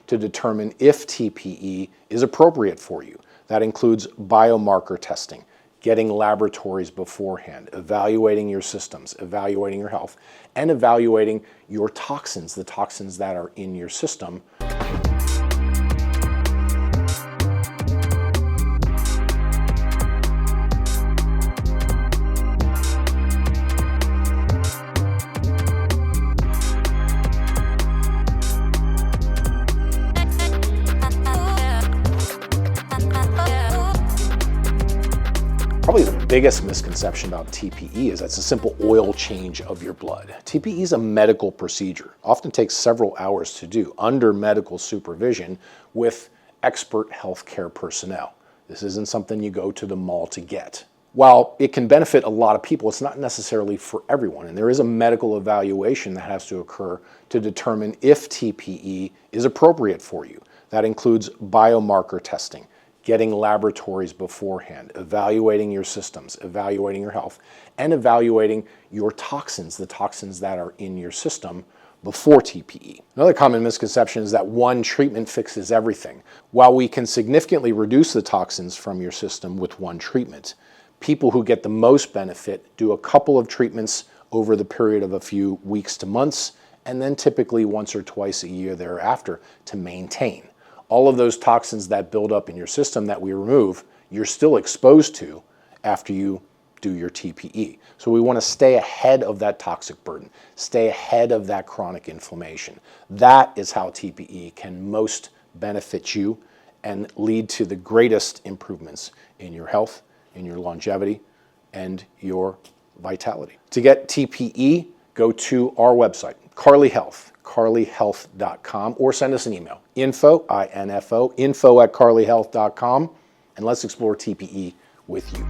to determine if TPE is appropriate for you. That includes biomarker testing, getting laboratories beforehand, evaluating your systems, evaluating your health, and evaluating your toxins, the toxins that are in your system. Probably the biggest misconception about TPE is that it's a simple oil change of your blood. TPE is a medical procedure, often takes several hours to do under medical supervision with expert healthcare personnel. This isn't something you go to the mall to get. While it can benefit a lot of people, it's not necessarily for everyone, and there is a medical evaluation that has to occur to determine if TPE is appropriate for you. That includes biomarker testing, getting laboratories beforehand, evaluating your systems, evaluating your health, and evaluating your toxins, the toxins that are in your system before TPE. Another common misconception is that one treatment fixes everything. While we can significantly reduce the toxins from your system with one treatment, people who get the most benefit do a couple of treatments over the period of a few weeks to months, and then typically once or twice a year thereafter to maintain. All of those toxins that build up in your system that we remove, you're still exposed to after you do your TPE. So we want to stay ahead of that toxic burden, stay ahead of that chronic inflammation. That is how TPE can most benefit you and lead to the greatest improvements in your health, in your longevity, and your vitality. To get TPE, go to our website, Karli Health, karlihealth.com, or send us an email, info @karlihealth.com, and let's explore TPE with you.